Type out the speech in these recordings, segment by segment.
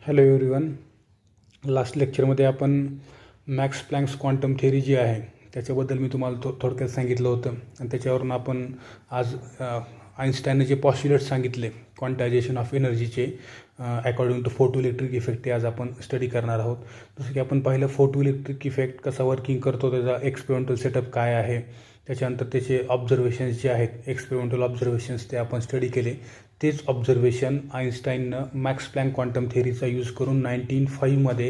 Hello everyone. Last लेक्चरमध्ये आपण max Planck's quantum theory जी आहे त्याच्याबद्दल मी तुम्हाला थोडक्यात सांगितलं होतं आणि त्याच्यावरून आपण आज आईन्स्टाईनने जे पॉस्ट्युलेट्स सांगितले क्वांटायझेशन ऑफ एनर्जीचे according to photoelectric effect ते आज आपण स्टडी करणार आहोत. जसं की आपण पाहिलं फोटो इलेक्ट्रिक इफेक्ट कसा वर्किंग करतो, त्याचा एक्सपेरिमेंटल सेटअप काय आहे, त्याच्यानंतर त्याचे ऑब्झर्वेशन्स जे आहेत एक्सपेरिमेंटल ऑब्झर्वेशन्स ते आपण स्टडी केले. तेच ऑब्झर्वेशन आईन्स्टाईननं मॅक्स प्लँक क्वांटम थेअरीचा यूज करून 1905मध्ये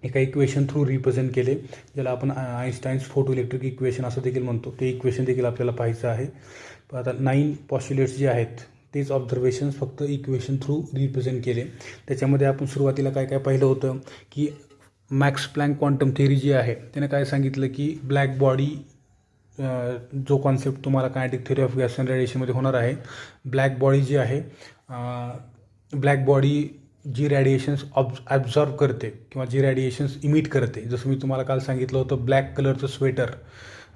एका इक्वेशन थ्रू रिप्रेझेंट केले, ज्याला आपण आईन्स्टाईन्स फोटो इलेक्ट्रिक इक्वेशन असं देखील म्हणतो. ते इक्वेशन देखील आपल्याला पाहायचं आहे. पण आता 9 पॉस्ट्युलेट्स जे आहेत तेच ऑब्झर्वेशन्स फक्त इक्वेशन थ्रू रिप्रेझेंट केले. त्याच्यामध्ये आपण सुरुवातीला काय काय पाहिलं होतं की मॅक्स प्लँक क्वांटम थेअरी जी आहे त्याने काय सांगितलं की ब्लॅक बॉडी जो कॉन्सेप्ट तुम्हाला kinetic theory of gas and रेडिएशनमध्ये होणार आहे, ब्लॅक बॉडी जी आहे, ब्लॅक बॉडी जी रॅडिएशन्स ॲब्झॉर्ब करते किंवा जी रॅडिएशन्स इमिट करते. जसं मी तुम्हाला काल सांगितलं होतं ब्लॅक कलरचं स्वेटर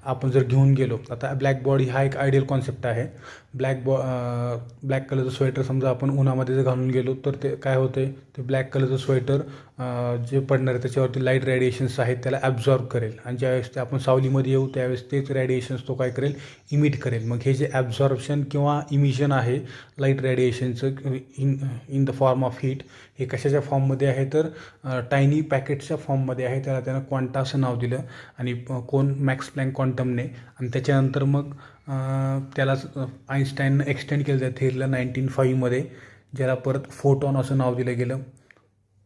आपण जर घेऊन गेलो, आता ब्लॅक बॉडी हा एक आयडियल कॉन्सेप्ट आहे. ब्लॅक कलरचं स्वेटर समजा आपण उन्हामध्ये जर घालून गेलो तर ते काय होते, ते ब्लॅक कलरचं स्वेटर जे पडणार आहे त्याच्यावरती लाईट रेडिएशन्स आहेत त्याला ॲब्झॉर्ब करेल आणि ज्यावेळेस ते आपण सावलीमध्ये येऊ त्यावेळेस तेच रेडिएशन्स तो काय करेल, इमिट करेल. मग हे जे ॲब्झॉर्प्शन किंवा इमिशन आहे लाईट रेडिएशनचं in the form of heat, हे कशाच्या फॉर्ममध्ये आहे तर टायनी पॅकेट्सच्या फॉर्ममध्ये आहे. त्याला क्वांटा असं नाव दिलं आणि कोण मॅक्स प्लँक क्वांटमने. आणि त्याच्यानंतर मग त्यालाच आईन्स्टाईननं एक्सटेंड केलं त्या थेअरीला 1905मध्ये, ज्याला परत फोटॉन असं नाव दिलं गेलं.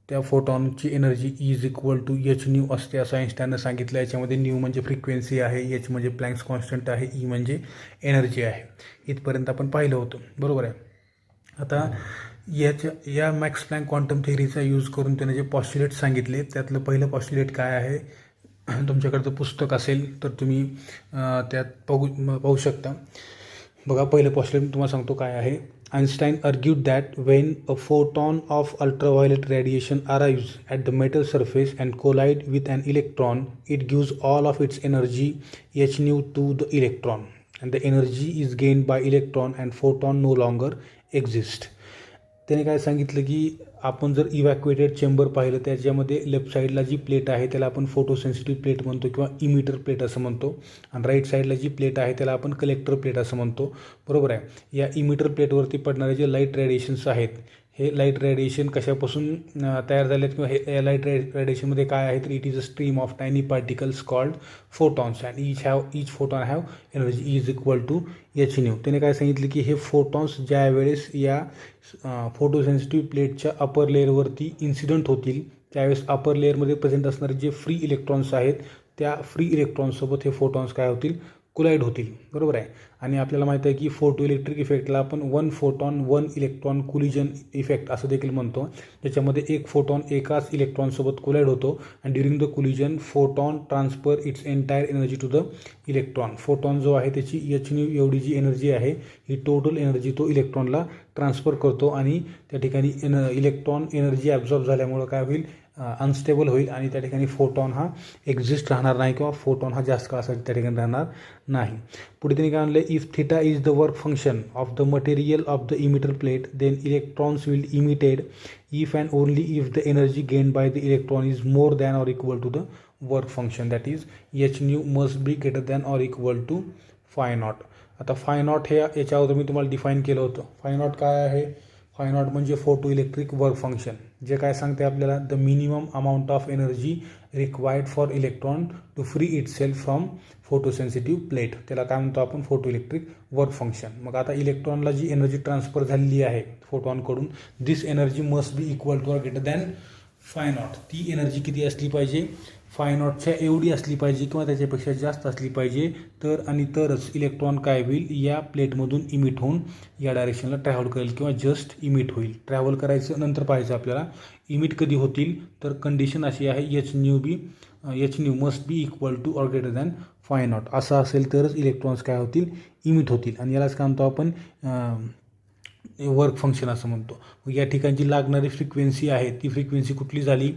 त्या फोटॉनची energy is equal to H nu असते असं आईन्स्टाईननं सांगितलं. याच्यामध्ये न्यू म्हणजे फ्रिक्वेन्सी आहे, एच म्हणजे प्लँक्स कॉन्स्टंट आहे, ई म्हणजे एनर्जी आहे. इथपर्यंत आपण पाहिलं होतं, बरोबर आहे. आता या मॅक्स प्लँक क्वांटम थेअरीचा यूज करून त्याने जे पॉस्ट्युलेट सांगितले त्यातलं पहिलं पॉस्ट्युलेट काय आहे, तुमच्याकडचं पुस्तक असेल तर तुम्ही त्यात पाहू शकता. बघा, पहिलं पॉस्ट्युलेट मी तुम्हाला सांगतो काय आहे. Einstein argued that when a photon of ultraviolet radiation arrives at the metal surface and collide with an electron, it gives all of its energy h nu to the electron, and the energy is gained by electron and photon no longer exist. त्याने काय सांगितलं की आपण जर इव्हॅक्युएटेड chamber पाहिलं त्याच्यामध्ये left साईडला जी plate आहे त्याला आपण फोटोसेन्सिटिव्ह प्लेट म्हणतो किंवा इमिटर प्लेट असं म्हणतो, आणि राईट साईडला जी प्लेट आहे त्याला आपण कलेक्टर प्लेट असं म्हणतो, बरोबर आहे. या इमिटर प्लेटवरती पडणारे जे लाईट रेडिएशन्स आहेत, हे लाईट रेडिएशन कशापासून तयार झाले आहेत किंवा हे या लाईट रेडिएशनमध्ये काय आहे तर it is a stream of tiny particles called photons and each photon have energy is equal to H nu. त्याने काय सांगितलं की हे फोटॉन्स ज्या वेळेस या फोटोसेन्सिटिव्ह प्लेटच्या अपर लेअरवरती इन्सिडंट होतील त्यावेळेस अपर लेअरमध्ये प्रेझेंट असणारे जे फ्री इलेक्ट्रॉन्स आहेत त्या फ्री इलेक्ट्रॉन्ससोबत हे फोटॉन्स काय होतील, कोलाईड होतील, बरोबर आहे. आणि आपल्याला माहिती आहे की फोटो इलेक्ट्रिक इफेक्टला आपण 1 फोटॉन 1 इलेक्ट्रॉन कोलिजन इफेक्ट असं देखील म्हणतो, ज्याच्यामध्ये एक फोटॉन एकाच इलेक्ट्रॉनसोबत कोलाईड होतो आणि during the collision photon transfer its entire energy to the electron. Photon जो आहे त्याची एच न्यू एवढी जी एनर्जी आहे ही टोटल एनर्जी तो इलेक्ट्रॉनला ट्रान्सफर करतो आणि त्या ठिकाणी इलेक्ट्रॉन एनर्जी ॲब्झॉर्ब झाल्यामुळं काय होईल, अनस्टेबल होईल आणि त्या ठिकाणी फोटॉन हा एक्झिस्ट राहणार नाही किंवा फोटॉन हा जास्त काळासाठी त्या ठिकाणी राहणार नाही. पुढे त्यांनी काय म्हणलं, if theta is the work function of the material of the emitter plate then electrons will emitted if and only if the energy gain by the electron is more than or equal to the work function, that is h nu must be greater than or equal to phi naught. आता phi naught हे याच्या अगोदर मी तुम्हाला define केलं होतं. Five naught काय आहे, phi naught म्हणजे फोटो इलेक्ट्रिक वर्क फंक्शन, जे काय सांगते आपल्याला the minimum amount of energy required for electron to free itself from photosensitive plate. त्याला काय म्हणतो आपण, फोटो इलेक्ट्रिक वर्क फंक्शन. मग आता इलेक्ट्रॉनला जी एनर्जी ट्रान्सफर झालेली आहे फोटॉनकडून, this energy must be equal to or greater than phi naught. ती एनर्जी किती असली पाहिजे, फाय नॉटच्या एवढी असली पाहिजे किंवा त्याच्यापेक्षा जास्त असली पाहिजे, तरच इलेक्ट्रॉन काय होईल, या प्लेटमधून इमिट होऊन या डायरेक्शनला ट्रॅव्हल करेल किंवा जस्ट इमिट होईल. ट्रॅव्हल करायचं नंतर पाहिजे आपल्याला, इमिट कधी होतील तर कंडिशन अशी आहे H nu must be equal to or greater than phi not. असं असेल तरच इलेक्ट्रॉन्स काय होतील, इमिट होतील. आणि यालाच काय म्हणतो आपण, वर्क फंक्शन असं म्हणतो. या ठिकाणची लागणारी फ्रिक्वेन्सी आहे ती फ्रिक्वेन्सी कुठली झाली,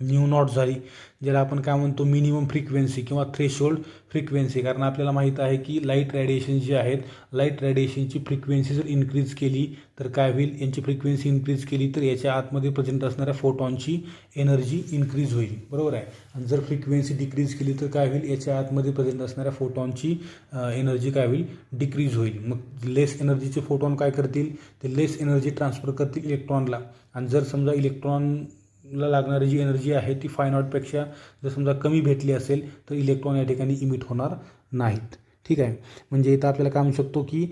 न्यू नॉट झाली, ज्याला आपण काय म्हणतो मिनिमम फ्रिक्वेन्सी किंवा थ्रेशोल्ड फ्रिक्वेन्सी. कारण आपल्याला माहीत आहे की लाईट रेडिएशन जे आहेत, लाईट रेडिएशनची फ्रिक्वेन्सी जर इन्क्रीज केली तर काय होईल, यांची फ्रिक्वेन्सी इन्क्रीज केली तर याच्या आतमध्ये प्रेझेंट असणाऱ्या फोटॉनची एनर्जी इन्क्रीज होईल, बरोबर आहे. आणि जर फ्रिक्वेन्सी डिक्रीज केली तर काय होईल, याच्या आतमध्ये प्रेझेंट असणाऱ्या फोटॉनची एनर्जी काय होईल, डिक्रीज होईल. मग लेस एनर्जीचे फोटॉन काय करतील, ते लेस एनर्जी ट्रान्सफर करतील इलेक्ट्रॉनला. आणि जर समजा इलेक्ट्रॉनला लागणारी जी एनर्जी आहे ती फाय जर समजा कमी भेटली असेल तर इलेक्ट्रॉन या ठिकाणी इमिट होणार नाहीत. ठीक आहे. म्हणजे इथं आपल्याला काय म्हणू शकतो की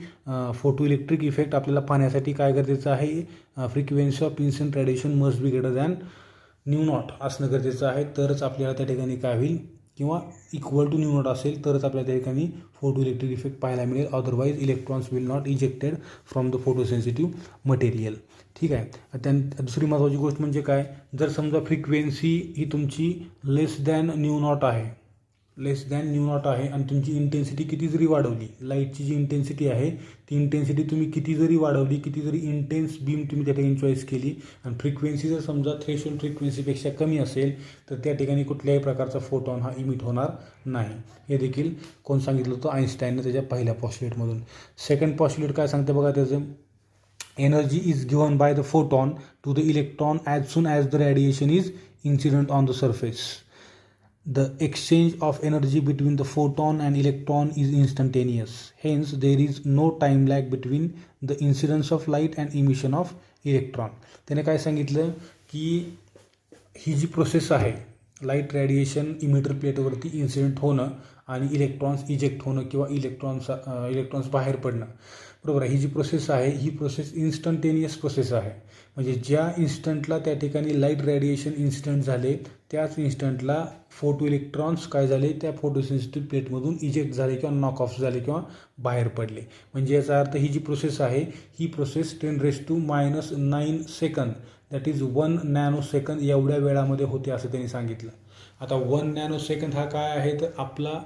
फोटो इलेक्ट्रिक इफेक्ट आपल्याला पाहण्यासाठी काय गरजेचं आहे, frequency of incident radiation must be greater than new not असणं गरजेचं आहे. तरच आपल्याला त्या ठिकाणी काय होईल, किंवा इक्वल टू न्यू नॉट असेल तरच आपल्याला त्या ठिकाणी फोटो इलेक्ट्रिक इफेक्ट पाहायला मिळेल. Otherwise electrons will not ejected from the photosensitive material. ठीक आहे. दुसरी महत्त्वाची गोष्ट म्हणजे काय, जर समजा फ्रिक्वेन्सी ही तुमची लेस दॅन न्यू नॉट आहे, आणि तुमची इंटेन्सिटी किती जरी वाढवली, लाईटची जी इंटेन्सिटी आहे ती इंटेन्सिटी तुम्ही किती जरी वाढवली, किती जरी इंटेन्स बीम तुम्ही त्या ठिकाणी चॉईस केली, आणि फ्रिक्वेन्सी जर समजा थ्रेशोल्ड फ्रिक्वेन्सीपेक्षा कमी असेल तर त्या ठिकाणी कुठल्याही प्रकारचा फोटॉन हा इमिट होणार नाही. हे देखील कोण सांगितलं होतं, आईन्स्टाईननं त्याच्या पहिल्या पॉस्ट्युलेटमधून. सेकंड पॉस्ट्युलेट काय सांगते बघा त्याचं, energy is given by the photon to the electron as soon as the radiation is incident on the surface. The exchange of energy between the photon and electron is instantaneous. Hence, there is no time lag between the incidence of light and emission of electron. त्याने काय सांगितलं की ही जी process आहे, light radiation emitter प्लेटवरती incident होणं आणि electrons eject होणं किंवा इलेक्ट्रॉन्स बाहेर पडणं, बरोबर आहे. ही जी प्रोसेस आहे ही प्रोसेस इन्स्टंटेनियस प्रोसेस आहे. म्हणजे ज्या इन्स्टंटला त्या ठिकाणी लाईट रेडिएशन इन्सिडेंट झाले त्याच इन्स्टंटला फोटो इलेक्ट्रॉन्स काय झाले, त्या फोटोसेन्सिटिव्ह प्लेटमधून इजेक्ट झाले किंवा नॉक ऑफ झाले किंवा बाहेर पडले. म्हणजे याचा अर्थ ही जी प्रोसेस आहे ही process 10⁻⁹ second, that is 1 nanosecond एवढ्या वेळामध्ये होते असं त्यांनी सांगितलं. आता 1 नॅनो सेकंद हा काय आहे तर आपला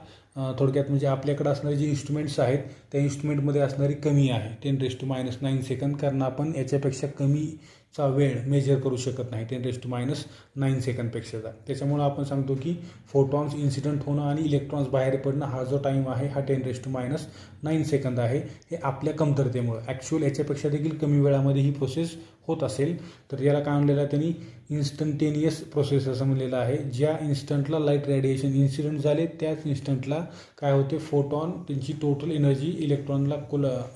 थोडक्यात म्हणजे आपल्याकडे असणारे जे इन्स्ट्रुमेंट्स आहेत त्या इन्स्ट्रुमेंटमध्ये असणारी कमी आहे 10⁻⁹ सेकंद, कारण आपण याच्यापेक्षा कमीचा वेळ मेजर करू शकत नाही 10⁻⁹ सेकंदपेक्षा. त्याच्यामुळं आपण सांगतो की फोटॉन्स इन्सिडेंट होणं आणि इलेक्ट्रॉन्स बाहेर पडणं हा जो टाईम आहे हा 10⁻⁹ सेकंद आहे. हे आपल्या कमतरतेमुळं, ॲक्च्युअल याच्यापेक्षा देखील कमी वेळामध्ये ही प्रोसेस होत असेल तर याला काय म्हणलेलं आहे त्यांनी, इन्स्टंटेनियस प्रोसेस असं म्हणलेलं आहे. ज्या इन्स्टंटला लाईट रेडिएशन इन्सिडेंट झाले त्याच इन्स्टंटला काय होते, फोटॉन त्यांची टोटल एनर्जी इलेक्ट्रॉनला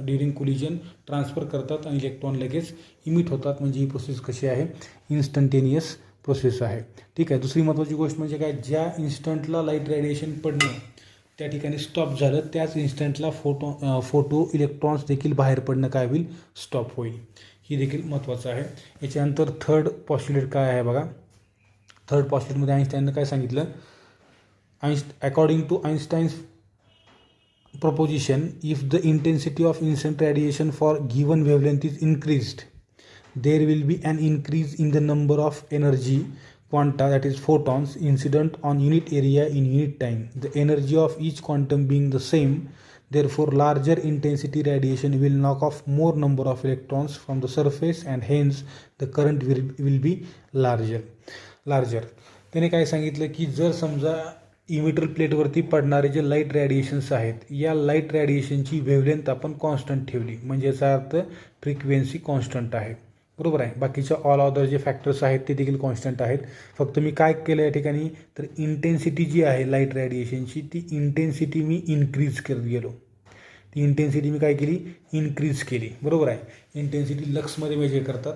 ड्युरिंग कोलिजन ट्रान्सफर करतात आणि इलेक्ट्रॉन लगेच इमिट होतात. म्हणजे ही प्रोसेस कशी आहे, इन्स्टंटेनियस प्रोसेस आहे. ठीक आहे. दुसरी महत्त्वाची गोष्ट म्हणजे काय, ज्या इन्स्टंटला लाईट रेडिएशन पडणं त्या ठिकाणी स्टॉप झालं त्याच इन्स्टंटला फोटो इलेक्ट्रॉन्स देखील बाहेर पडणं काय होईल, स्टॉप होईल. ही देखील महत्त्वाचं आहे. याच्यानंतर थर्ड पॉस्ट्युलेट काय आहे बघा, थर्ड पॉस्ट्युलेटमध्ये आईन्स्टाईननं काय सांगितलं, according to Einstein's proposition, if the intensity of incident radiation for given wavelength is increased, there will be an increase in the number of energy quanta, that is photons, incident on unit area in unit time, the energy of each quantum being the same. Therefore, larger intensity radiation will knock off more number of electrons from the surface and hence the current will be larger. त्याने काय सांगितलं की जर समजा emitter प्लेटवरती पडणारे जे light radiations आहेत या लाईट रेडिएशनची वेव्हलेंथ आपण कॉन्स्टंट ठेवली म्हणजे याचा अर्थ फ्रिक्वेन्सी कॉन्स्टंट आहे, बरोबर आहे. बाकीच्या ऑल अदर जे फॅक्टर्स आहेत ते देखील कॉन्स्टंट आहेत. फक्त मी काय केलं या ठिकाणी तर इंटेन्सिटी जी आहे लाईट रेडिएशनची ती इंटेन्सिटी मी इन्क्रीज करत गेलो. ती इंटेन्सिटी मी काय केली, इन्क्रीज केली, बरोबर आहे. इंटेन्सिटी लक्समध्ये मेजर करतात,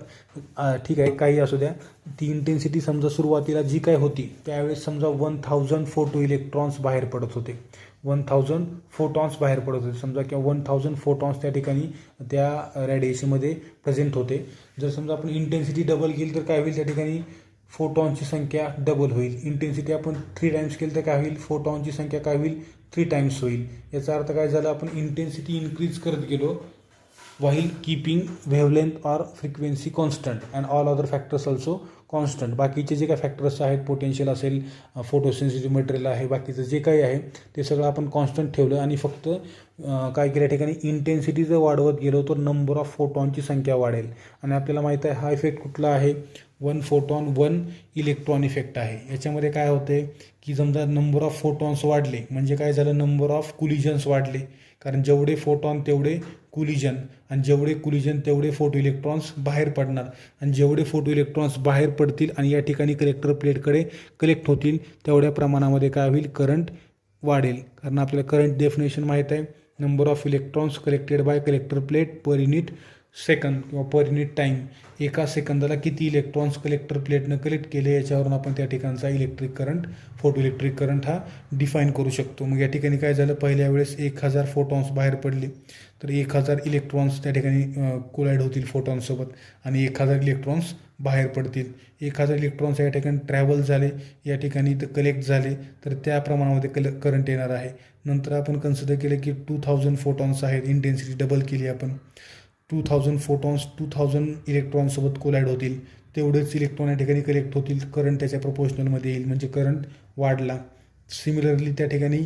ठीक आहे, काही असू द्या. ती इंटेन्सिटी समजा सुरुवातीला जी काय होती त्यावेळेस समजा 1000 फोटो इलेक्ट्रॉन्स बाहेर पडत होते, 1000 फोटॉन्स बाहेर पडत होते समजा, किंवा 1000 फोटॉन्स त्या ठिकाणी त्या रेडिएशनमध्ये प्रेझेंट होते. जर समजा आपण इंटेन्सिटी डबल केली तर काय होईल, त्या ठिकाणी फोटॉनची संख्या डबल होईल. इंटेन्सिटी आपण 3 टाइम्स केली तर काय होईल, फोटॉनची संख्या काय होईल, 3 टाइम्स होईल. याचा अर्थ काय झाला, आपण इंटेन्सिटी इन्क्रीज करत गेलो while keeping wavelength or frequency constant and all other factors also constant. बाकीचे जे काही फॅक्टर्स आहेत, पोटेन्शियल असेल, फोटोसेन्सिटिव्ह मटेरियल आहे, बाकीचं जे काही आहे ते सगळं आपण कॉन्स्टंट ठेवलं आणि फक्त काय केल्या ठिकाणी इंटेन्सिटी जर वाढवत गेलो तर नंबर ऑफ फोटॉनची संख्या वाढेल. आणि आपल्याला माहीत आहे हा इफेक्ट कुठला आहे, 1 फोटॉन 1 इलेक्ट्रॉन इफेक्ट आहे. याच्यामध्ये काय होते की समजा नंबर ऑफ फोटॉन्स वाढले म्हणजे काय झालं, नंबर ऑफ कुलिजन्स वाढले. कारण जेवढे फोटॉन तेवढे कुलिजन आणि जेवढे कुलिजन तेवढे फोटो इलेक्ट्रॉन्स बाहेर पडणार आणि जेवढे फोटो इलेक्ट्रॉन्स बाहेर पडतील आणि या ठिकाणी कलेक्टर प्लेटकडे कलेक्ट होतील तेवढ्या प्रमाणामध्ये काय होईल, करंट वाढेल. कारण आपल्याला करंट डेफिनेशन माहीत आहे, number of electrons collected by collector plate per unit second किंवा पर युनिट टाईम. एका सेकंदाला किती इलेक्ट्रॉन्स कलेक्टर प्लेटनं कलेक्ट केले याच्यावरून आपण त्या ठिकाणचा electric current, photo electric current हा डिफाईन करू शकतो. मग या ठिकाणी काय झालं, पहिल्या वेळेस 1000 फोटॉन्स बाहेर पडले तर 1000 इलेक्ट्रॉन्स त्या ठिकाणी कोलाईड होतील फोटॉन्ससोबत आणि 1000 इलेक्ट्रॉन्स बाहेर पडतील. 1000 इलेक्ट्रॉन्स या ठिकाणी ट्रॅव्हल झाले, या ठिकाणी तर कलेक्ट झाले तर त्या प्रमाणामध्ये करंट येणार आहे. नंतर आपण कन्सिडर केलं की 2000 फोटॉन्स आहेत, इंटेन्सिटी डबल केली आपण. 2000 फोटॉन्स 2000 इलेक्ट्रॉनसोबत कोलाईड होतील, तेवढेच इलेक्ट्रॉन या ठिकाणी कलेक्ट होतील, करंट त्याच्या प्रोपोर्शनलमध्ये येईल म्हणजे करंट वाढला. सिमिलरली त्या ठिकाणी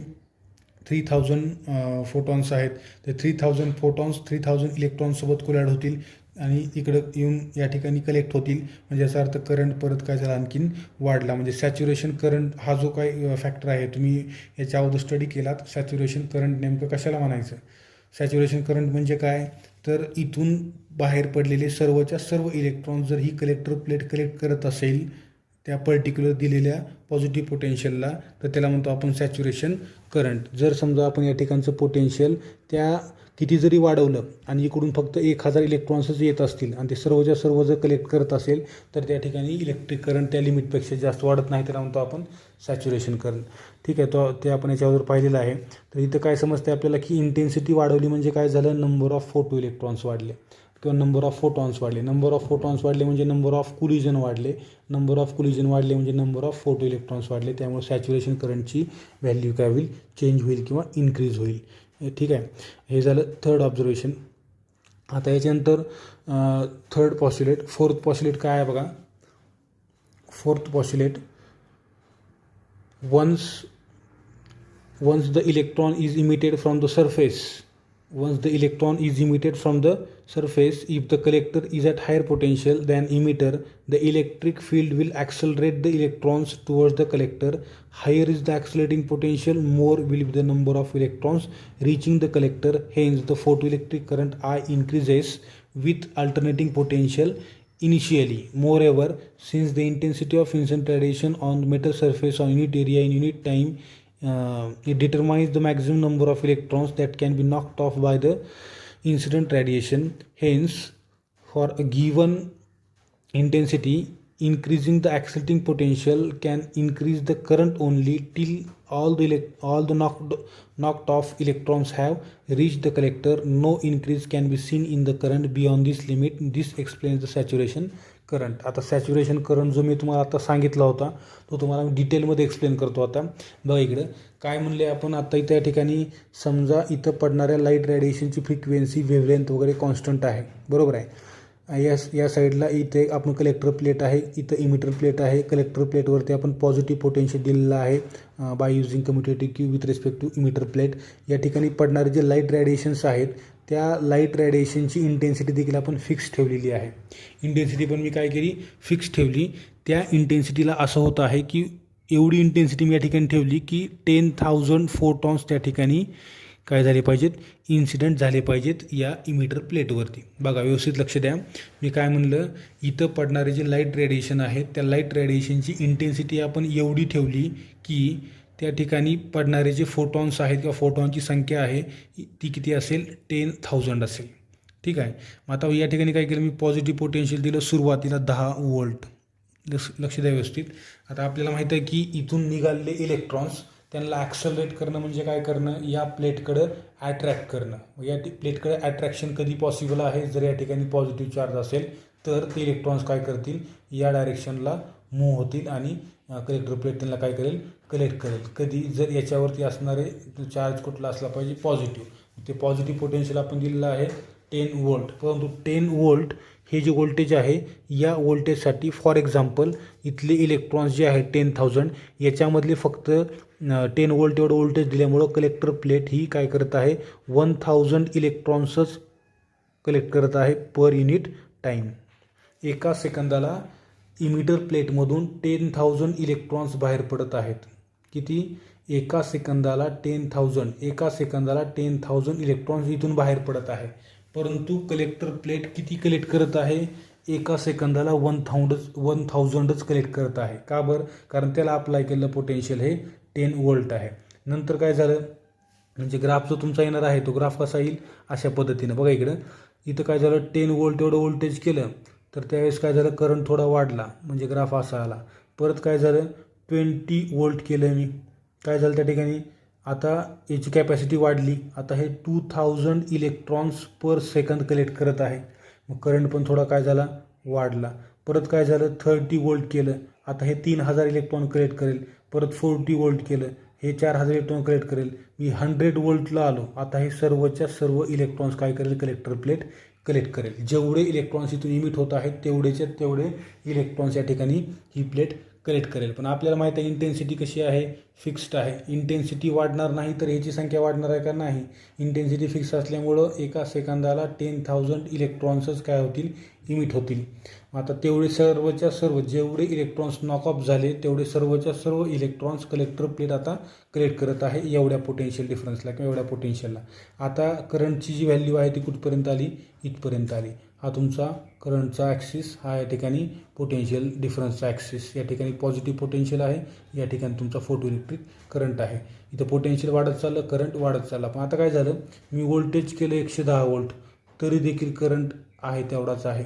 3000 फोटॉन्स आहेत, तर 3000 फोटॉन्स 3000 इलेक्ट्रॉनसोबत कोलाईड होतील आणि इकडं येऊन या ठिकाणी कलेक्ट होतील म्हणजे याचा अर्थ करंट परत काय झाला, आणखीन वाढला. म्हणजे सॅच्युरेशन करंट हा जो काही फॅक्टर आहे, तुम्ही याच्या अगोदर स्टडी केलात, सॅच्युरेशन करंट नेमकं कशाला म्हणायचं. सॅच्युरेशन करंट म्हणजे काय, तर इथून बाहेर पडलेले सर्वच्या सर्व इलेक्ट्रॉन्स जर ही कलेक्टर प्लेट कलेक्ट करत असेल त्या पर्टिक्युलर दिलेल्या पॉझिटिव्ह पोटेन्शियलला तर त्याला म्हणतो आपण सॅच्युरेशन करंट. जर समजा आपण या ठिकाणचं पोटेन्शियल त्या किती जरी वाढवलं आणि इकडून फक्त 1000 इलेक्ट्रॉन्सच येत असतील आणि ते सर्वच्या सर्व जर कलेक्ट करत असेल तर त्या ठिकाणी इलेक्ट्रिक करंट त्या लिमिटपेक्षा जास्त वाढत नाही, त्याला म्हणतो आपण सॅच्युरेशन करंट. ठीक आहे, तो ते आपण याच्यावर पाहिलेलं आहे. तर इथं काय समजते आपल्याला की इंटेन्सिटी वाढवली म्हणजे काय झालं, नंबर ऑफ फोटो इलेक्ट्रॉन्स वाढले किंवा नंबर ऑफ फोटॉन्स वाढले. नंबर ऑफ फोटॉन्स वाढले म्हणजे नंबर ऑफ कुलिजन वाढले, नंबर ऑफ कुलिजन वाढले म्हणजे नंबर ऑफ फोटो इलेक्ट्रॉन्स वाढले. त्यामुळे सॅच्युरेशन करंटची व्हॅल्यू काय होईल, चेंज होईल किंवा इन्क्रीज होईल. ठीक आहे, हे झालं थर्ड ऑब्झर्वेशन. आता याच्यानंतर थर्ड पॉस्युलेट. फोर्थ पॉस्युलेट काय आहे बघा. Fourth postulate, once the electron is emitted from the surface, if the collector is at higher potential than emitter, the electric field will accelerate the electrons towards the collector. Higher is the accelerating potential, more will be the number of electrons reaching the collector. Hence the photoelectric current I increases with alternating potential initially. Moreover, since the intensity of incident radiation on the metal surface on unit area in unit time, it determines the maximum number of electrons that can be knocked off by the incident radiation. Hence, for a given intensity, increasing the accelerating potential can increase the current only till all the knocked off electrons have reached the collector. No increase can be seen in the current beyond this limit. This explains the saturation current. आता saturation current जो मी तुम्हाला आता सांगितला होता तो तुम्हाला मी डिटेलमध्ये explain करतो. आता बघा इकडं काय म्हणले आपण. आता इथं या ठिकाणी समजा इथं पडणाऱ्या लाईट रेडिएशनची फ्रिक्वेन्सी, वेव्हलेंथ वगैरे कॉन्स्टंट आहे, बरोबर आहे. या साईडला इथे आपण कलेक्टर प्लेट आहे, इथं इमिटर प्लेट आहे. कलेक्टर प्लेटवरती आपण पॉझिटिव्ह पोटेन्शियल दिलेलं आहे by using commutative q with respect to emitter plate. या ठिकाणी पडणारे जे लाईट रेडिएशन्स आहेत त्या लाईट रेडिएशनची इंटेन्सिटी देखील आपण फिक्स ठेवलेली आहे. इंटेन्सिटी पण मी काय केली, फिक्स ठेवली. त्या इंटेन्सिटीला असं होतं आहे की एवढी इंटेन्सिटी मी या ठिकाणी ठेवली की 10,000 फोटॉन्स त्या ठिकाणी काय झाले पाहिजेत, इन्सिडेंट झाले पाहिजेत या इमिटर प्लेटवरती. बघा व्यवस्थित लक्ष द्या. मी काय म्हणलं, इथं पडणारे जे लाईट रेडिएशन आहेत त्या लाईट रेडिएशनची इंटेन्सिटी आपण एवढी ठेवली की त्या ठिकाणी पडणारे जे फोटॉन्स आहेत किंवा फोटॉनची संख्या आहे ती किती असेल, 10,000 असेल. ठीक आहे. मग आता या ठिकाणी काय केलं मी, पॉझिटिव्ह पोटेन्शियल दिलं सुरुवातीला 10 व्होल्ट. लक्ष द्या व्यवस्थित. आता आपल्याला माहीत आहे की इथून निघालेले इलेक्ट्रॉन्स त्यांना ॲक्सलरेट करणं म्हणजे काय करणं, या प्लेटकडं अट्रॅक्ट करणं. या प्लेटकडे अट्रॅक्शन कधी पॉसिबल आहे, जर या ठिकाणी पॉझिटिव्ह चार्ज असेल तर ते इलेक्ट्रॉन्स काय करतील, या डायरेक्शनला मूव्ह होतील आणि कलेक्टर प्लेट त्यांना काय करेल, कलेक्ट करेल. कधी जर याच्यावरती असणारे चार्ज कुठला असला पाहिजे, पॉझिटिव्ह. ते पॉझिटिव्ह पोटेन्शियल आपण दिलेलं आहे 10 वोल्ट, परंतु 10 वोल्ट हे जे व्होल्टेज आहे या व्होल्टेजसाठी फॉर एक्झाम्पल इथले इलेक्ट्रॉन्स जे आहे 10,000 याच्यामधले फक्त 10 वोल्ट एवढं व्होल्टेज दिल्यामुळं कलेक्टर प्लेट ही काय करत आहे 1000 इलेक्ट्रॉन्सच कलेक्ट करत आहे पर युनिट टाईम. एका सेकंदाला इमिटर प्लेटमधून 10,000 इलेक्ट्रॉन्स बाहेर पडत आहेत. किती? एका सेकंदाला 10,000 इलेक्ट्रॉन्स इथून बाहेर पडत आहे. परंतु कलेक्टर प्लेट किती कलेक्ट करत आहे? एका सेकंदाला 1000च कलेक्ट करत आहे. का बरं? कारण त्याला अप्लाय केलेलं पोटेन्शियल हे 10 वोल्ट आहे. नंतर काय झालं, म्हणजे ग्राफ जो तुमचा येणार आहे तो ग्राफ कसा येईल अशा पद्धतीनं. बघा इकडं, इथं काय झालं 10 वोल्ट एवढं व्होल्टेज केलं तर त्यावेळेस काय झालं करंट थोडा वाढला म्हणजे ग्राफ असा आला. परत काय झालं 20 वोल्ट केलं मी, काय झालं त्या ठिकाणी आता याची कॅपॅसिटी वाढली. आता हे 2000 इलेक्ट्रॉन्स पर सेकंद कलेक्ट करत आहे. मग करंट पण थोडा काय झाला वाढला. परत काय झालं 30 वोल्ट केलं, आता हे 3000 इलेक्ट्रॉन कलेक्ट करेल. परत 40 वोल्ट केलं, हे 4000 इलेक्ट्रॉन कलेक्ट करेल. मी 100 वोल्टला आलो, आता हे सर्वच्या सर्व इलेक्ट्रॉन्स काय करेल कलेक्टर प्लेट कलेक्ट करेल. जेवढे इलेक्ट्रॉन्स इथून इमिट होत आहेत तेवढेच्या तेवढे इलेक्ट्रॉन्स या ठिकाणी ही प्लेट कलेक्ट करेल. पण आपल्याला माहीत आहे इंटेन्सिटी कशी आहे, फिक्स्ड आहे. इंटेन्सिटी वाढणार नाही तर ह्याची संख्या वाढणार आहे का? नाही. इंटेन्सिटी फिक्स असल्यामुळं एका सेकंदाला 10,000 इलेक्ट्रॉन्सच काय होतील इमिट होतील. आता तेवढे सर्वच्या सर्व जेवढे इलेक्ट्रॉन्स नॉकऑफ झाले तेवढे सर्वच्या सर्व इलेक्ट्रॉन्स कलेक्टर प्लेट आता कलेक्ट करत आहे एवढ्या पोटेन्शियल डिफरन्सला किंवा एवढ्या पोटेन्शियलला. आता करंटची जी व्हॅल्यू आहे ती कुठपर्यंत आली? इथपर्यंत आली. हा तुमचा करंटचा ॲक्सिस, हा या ठिकाणी पोटेन्शियल डिफरन्सचा ॲक्सिस. या ठिकाणी पॉझिटिव्ह पोटेन्शियल आहे, या ठिकाणी तुमचा फोटो इलेक्ट्रिक करंट आहे. इथं पोटेन्शियल वाढत चाललं, करंट वाढत चालला. पण आता काय झालं, मी व्होल्टेज केलं 110 वोल्ट तरी देखील करंट आहे तेवढाच आहे.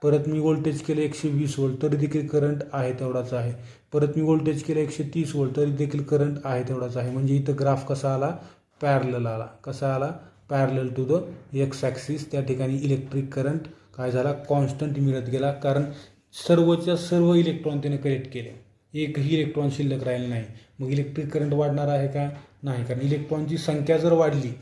परत मी व्होल्टेज केलं 120 वोल्ट तरी देखील करंट आहे तेवढाच आहे. परत मी व्होल्टेज केलं 130 वोल्ट तरी देखील करंट आहे तेवढाच आहे. म्हणजे इथं ग्राफ कसा आला? पॅरलल आला. कसा आला? Parallel to the x axis. त्या ठिकाणी इलेक्ट्रिक करंट काय झाला कॉन्स्टंट मिळत गेला, कारण सर्वच्या सर्व इलेक्ट्रॉन त्याने कलेक्ट केले, एकही इलेक्ट्रॉन शिल्लक राहिलं नाही. मग इलेक्ट्रिक करंट वाढणार आहे का? नाही, कारण इलेक्ट्रॉनची संख्या जर वाढली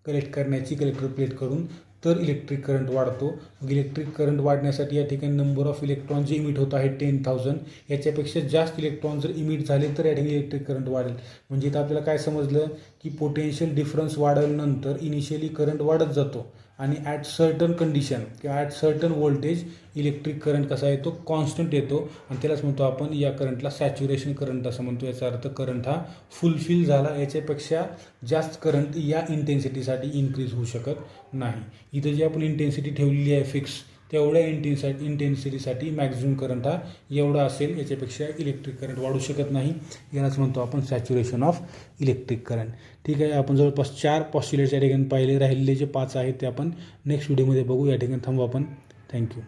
कलेक्ट करण्याची कलेक्टर प्लेट करून तर इलेक्ट्रिक करंट वाढतो. मग इलेक्ट्रिक करंट वाढण्यासाठी या ठिकाणी नंबर ऑफ इलेक्ट्रॉन जे इमिट होत आहे 10,000 याच्यापेक्षा जास्त इलेक्ट्रॉन जर इमिट झाले तर या ठिकाणी इलेक्ट्रिक करंट वाढेल. म्हणजे इथं आपल्याला काय समजलं की पोटेन्शियल डिफरन्स वाढल्यानंतर इनिशियली करंट वाढत जातो आणि ॲट सर्टन कंडिशन किंवा at certain voltage electric current कसा येतो? कॉन्स्टंट येतो. आणि त्यालाच म्हणतो आपण या करंटला सॅच्युरेशन करंट असं म्हणतो. याचा अर्थ करंट हा फुलफिल झाला, याच्यापेक्षा जास्त करंट या इंटेन्सिटीसाठी इन्क्रीज होऊ शकत नाही. इथं जी आपण इंटेन्सिटी ठेवलेली आहे फिक्स, तेवढ्या इंटेन्सिटीसाठी मॅक्झिमम करंट हा एवढा असेल, याच्यापेक्षा इलेक्ट्रिक करंट वाढू शकत नाही. यालाच म्हणतो आपण सॅच्युरेशन ऑफ इलेक्ट्रिक करंट. ठीक आहे, आपण जवळपास 4 पॉस्ट्युलेट्स या ठिकाणी पाहिले. राहिलेले जे 5 आहेत ते आपण नेक्स्ट व्हिडिओमध्ये बघू. या ठिकाणी थांबू आपण. थँक्यू.